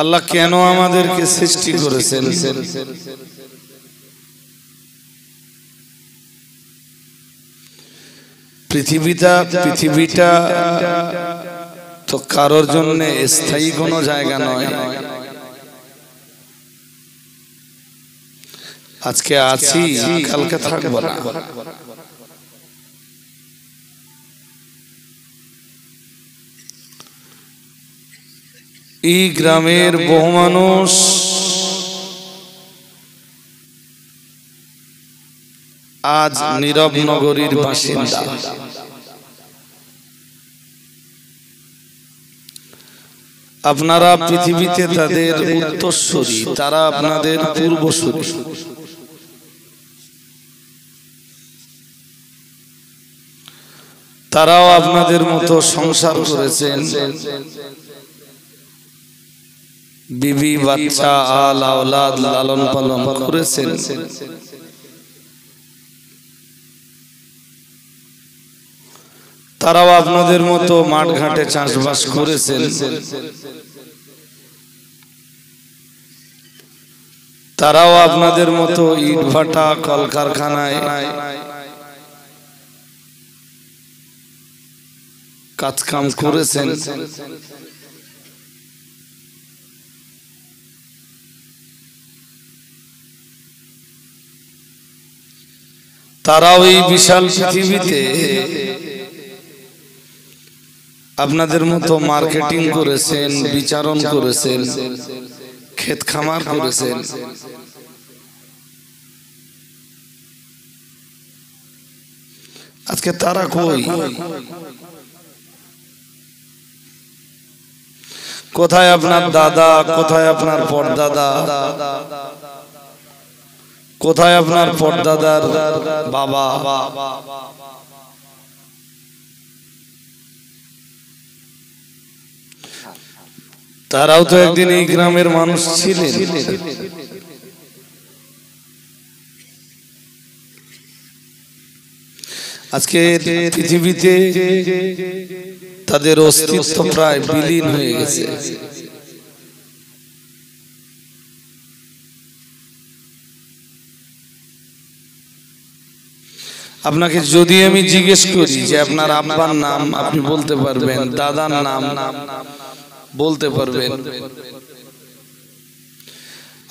আল্লাহ কেন আমাদেরকে সৃষ্টি করেছেন? পৃথিবীটা তো কারোর জন্য স্থায়ী কোনো জায়গা নয়। আজকে আছি, কালকে থাকবো না। এই গ্রামের বহু মানুষ আজ নীরব নগরীর বাসিন্দা। আপনারা পৃথিবীতে তাদের উত্তরসূরি, তারা আপনাদের পূর্বসূরি। তারাও আপনাদের মতো সংসার করেছেন, বিবি বাচ্চা আল আওলাদ লালন পালন করেছেন। তারাও আপনাদের মতো মাঠ ঘাটে চাষবাস করেছেন। তারাও আপনাদের মতো ইট ভাটা কলকারখানায় কাজকাম করেছেন। তারাও এই বিশাল পৃথিবীতে আপনাদের মতো মার্কেটিং করেছেন, বিচারণ করেছেন, ক্ষেত খামার করেছেন। আজকে তারা কই? কোথায় আপনার দাদা, কোথায় আপনার পরদাদা, কোথায় আপনার পরদাদার বাবা? তারাও তো একদিন এই গ্রামের মানুষ ছিলেন। আজকে পৃথিবীতে তাদের অস্তিত্ব প্রায় বিলীন হয়ে গেছে। আপনাকে যদি আমি জিজ্ঞেস করি যে আপনার আব্বার নাম, আপনি বলতে পারবেন, দাদার নাম বলতে পারবেন।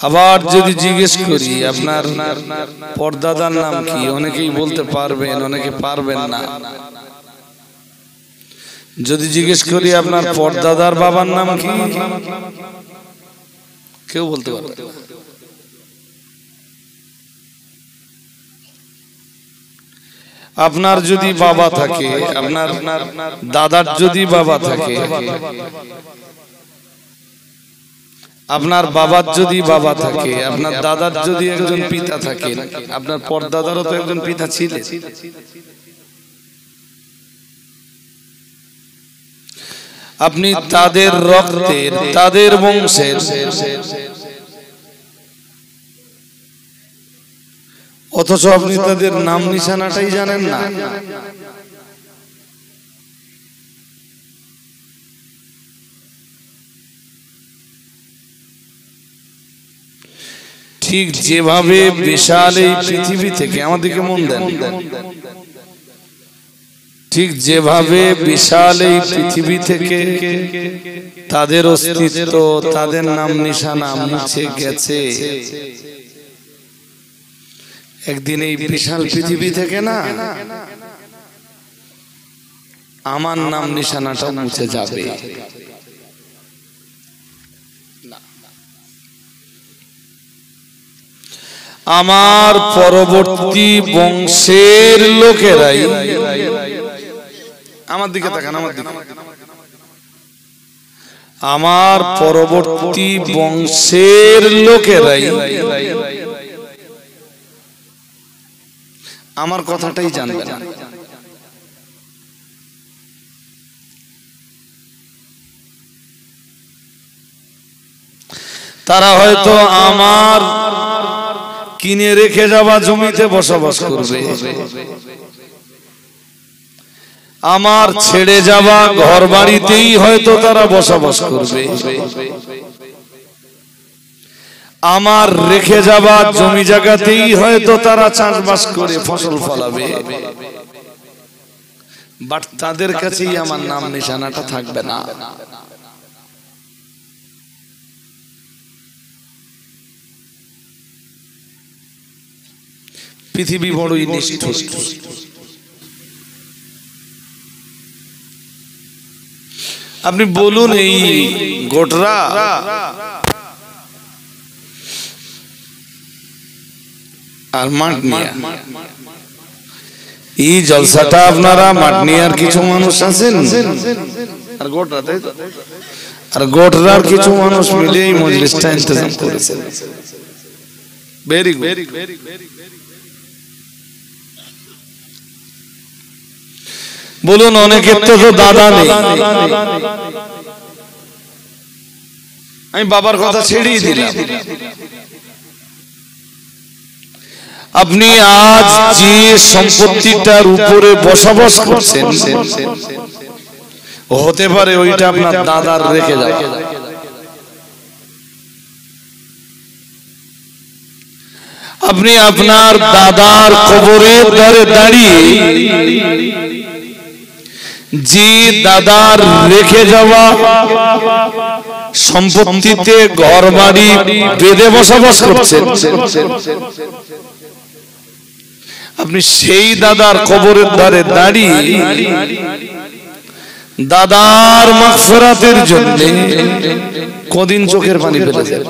আবার যদি জিজ্ঞেস করি আপনার পরদাদার নাম কি, অনেকেই বলতে পারবেন, অনেকে পারবেন না। যদি জিজ্ঞেস করি আপনার পরদাদার বাবার নাম কি, কেউ বলতে পারবে না। আপনার যদি বাবা থাকে, আপনার দাদার যদি বাবা থাকে, আপনার বাবার যদি বাবা থাকে, আপনার দাদার যদি একজন পিতা থাকে, আপনার পরদাদারও তো একজন পিতা ছিলেন। আপনি তাদের রক্তের, তাদের বংশের, অথচ আপনি তাদের নাম নিশানাটাই জানেন না। ঠিক যেভাবে বিশাল এই পৃথিবী থেকে, আমাদেরকে মন দেন, ঠিক যেভাবে বিশাল এই পৃথিবী থেকে তাদের অস্তিত্ব, তাদের নাম নিশানা মুছে গেছে, একদিন এই বিশাল পৃথিবী থেকে না আমার নাম নিশানাটা মুছে যাবে। আমার পরবর্তী বংশের লোকেরাই, আমার দিকে তাকান, আমার দিকে, আমার পরবর্তী বংশের লোকেরাই আমার কথাটাই জানবে না। তারা হয়তো আমার কিনে রেখে যাওয়া জমিতে বসবাস করবে, আমার ছেড়ে যাওয়া ঘর বাড়িতেই হয়তো তারা বসবাস করবে। আমার রেখে যাওয়া জমি জায়গাতেই হয়তো তারা চাষবাস করে ফসল ফলাবে, বাট তাদের কাছেই আমার নাম নিশানাটা থাকবে না। পৃথিবী বড়ই নিষ্ঠুর। আপনি বলুন এই গোটরা আর মাটনিয়া, এই জলসাটা আপনারা মাটনিয়ার কিছু মানুষ আছেন আর গোটরা, তাই তো? আর গোটরার কিছু মানুষ মিলে এই মজলিসটা ইন্তজাম করেছেন। Very good. বলুন অনেকের তো দাদা নেই। আমি বাবার কথা ছেড়েই দিলাম। আপনি আজ যে সম্পত্তিটার উপরে বসবাস করছেন হতে পারে ওইটা আপনার দাদার রেখে যাওয়া। আপনি আপনার দাদার কবরের ধারে দাঁড়িয়ে যে দাদার রেখে যাওয়া সম্পত্তিতে ঘর বাড়ি বেঁধে বসবাস করছেন, আপনি সেই দাদার কবরের ধারে দাঁড়িয়ে দাদার মাগফিরাতের জন্য কদিন চোখের পানি ফেলেছেন?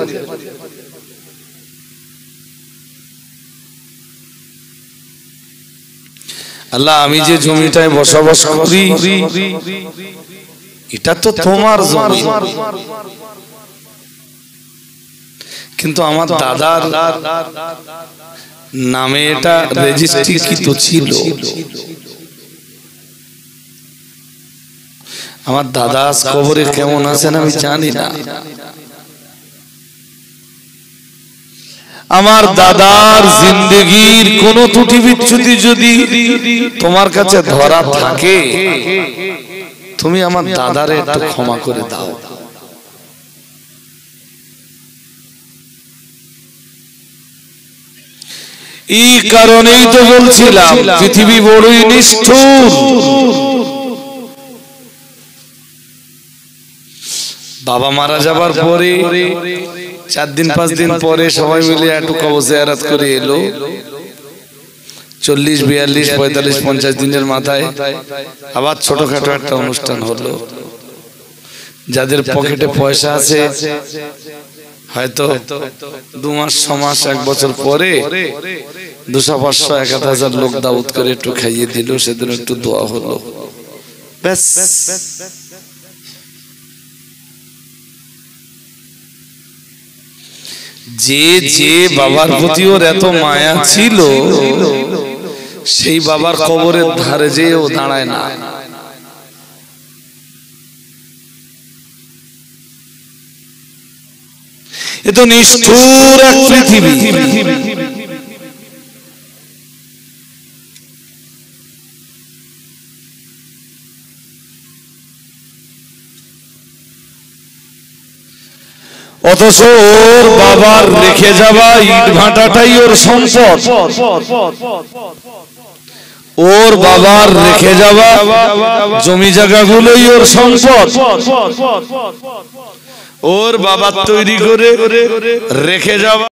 আল্লাহ, আমি যে জমিটায় বসবাস করি এটা তো তোমার জমি, কিন্তু আমার দাদার নামে এটা রেজিস্ট্রিকৃত ছিল। আমার দাদা কবরে কেমন আছেন আমি জানি না। আমার দাদার জিন্দেগির কোন ত্রুটি বিচ্যুতি যদি তোমার কাছে ধরা থাকে, তুমি আমার দাদারে একটু ক্ষমা করে দাও। এই কারণেই তো বলছিলাম পৃথিবী বড়ই নিষ্ঠুর। বাবা মারা যাবার পরে 4 দিন 5 দিন পরে সবাই মিলে একটু কবর জিয়ারত করে এলো। 40 42 45 50 দিনের মাথায় আবার ছোটখাটো একটা অনুষ্ঠান হলো। যাদের পকেটে পয়সা আছে হয়তো 2 মাস 6 মাস 1 বছর পরে 200 500 1000 লোক দাওয়াত করে একটু খাইয়ে দিল, সেদিন একটু দোয়া হলো, ব্যাস। যে যে বাবার প্রতি ওর এত মায়া ছিল সেই বাবার কবরের ধারে যেও দাঁড়ায় না। এ তো নিষ্ঠুর এক পৃথিবী। অথচ ওর বাবার রেখে যাওয়া ইট ভাটাটাই ওর সম্পদ, ওর বাবার রেখে যাওয়া জমি জায়গাগুলোই ওর সম্পদ। ওর বাবার তৈরি করে রেখে যাওয়া